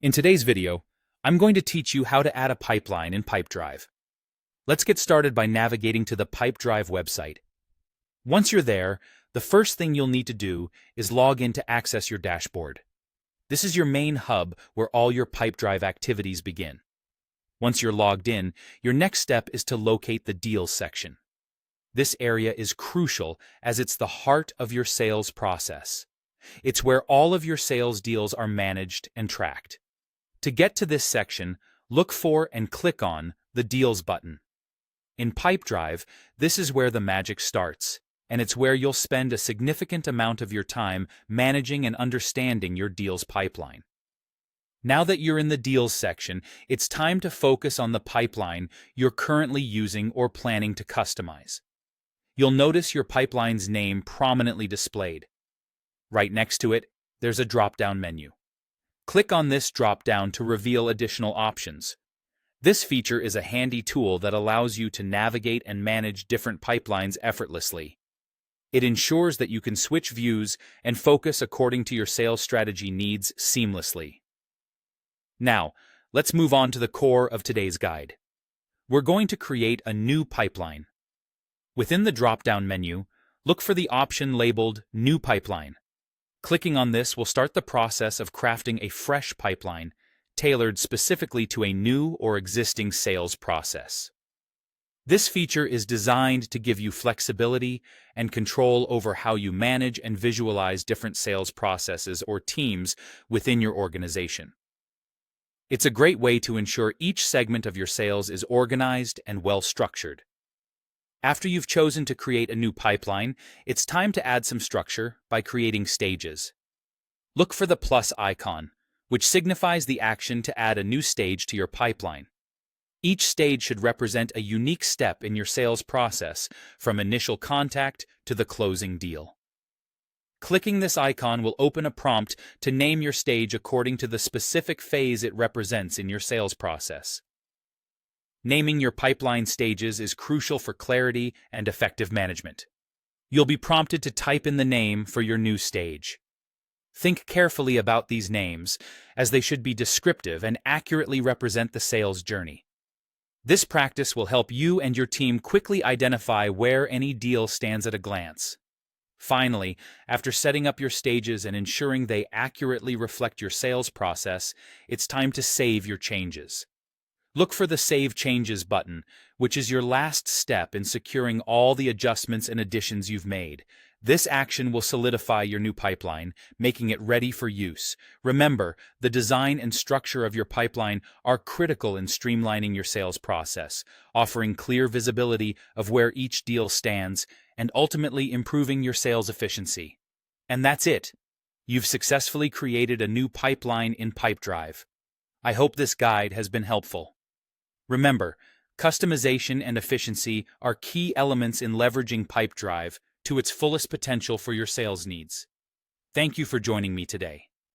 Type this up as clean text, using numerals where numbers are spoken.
In today's video, I'm going to teach you how to add a pipeline in Pipedrive. Let's get started by navigating to the Pipedrive website. Once you're there, the first thing you'll need to do is log in to access your dashboard. This is your main hub where all your Pipedrive activities begin. Once you're logged in, your next step is to locate the Deals section. This area is crucial as it's the heart of your sales process. It's where all of your sales deals are managed and tracked. To get to this section, look for and click on the Deals button. In Pipedrive, this is where the magic starts, and it's where you'll spend a significant amount of your time managing and understanding your deals pipeline. Now that you're in the Deals section, it's time to focus on the pipeline you're currently using or planning to customize. You'll notice your pipeline's name prominently displayed. Right next to it, there's a drop-down menu. Click on this drop-down to reveal additional options. This feature is a handy tool that allows you to navigate and manage different pipelines effortlessly. It ensures that you can switch views and focus according to your sales strategy needs seamlessly. Now, let's move on to the core of today's guide. We're going to create a new pipeline. Within the drop-down menu, look for the option labeled New Pipeline. Clicking on this will start the process of crafting a fresh pipeline, tailored specifically to a new or existing sales process. This feature is designed to give you flexibility and control over how you manage and visualize different sales processes or teams within your organization. It's a great way to ensure each segment of your sales is organized and well-structured. After you've chosen to create a new pipeline, it's time to add some structure by creating stages. Look for the plus icon, which signifies the action to add a new stage to your pipeline. Each stage should represent a unique step in your sales process, from initial contact to the closing deal. Clicking this icon will open a prompt to name your stage according to the specific phase it represents in your sales process. Naming your pipeline stages is crucial for clarity and effective management. You'll be prompted to type in the name for your new stage. Think carefully about these names, as they should be descriptive and accurately represent the sales journey. This practice will help you and your team quickly identify where any deal stands at a glance. Finally, after setting up your stages and ensuring they accurately reflect your sales process, it's time to save your changes. Look for the Save Changes button, which is your last step in securing all the adjustments and additions you've made. This action will solidify your new pipeline, making it ready for use. Remember, the design and structure of your pipeline are critical in streamlining your sales process, offering clear visibility of where each deal stands and ultimately improving your sales efficiency. And that's it. You've successfully created a new pipeline in Pipedrive. I hope this guide has been helpful. Remember, customization and efficiency are key elements in leveraging Pipedrive to its fullest potential for your sales needs. Thank you for joining me today.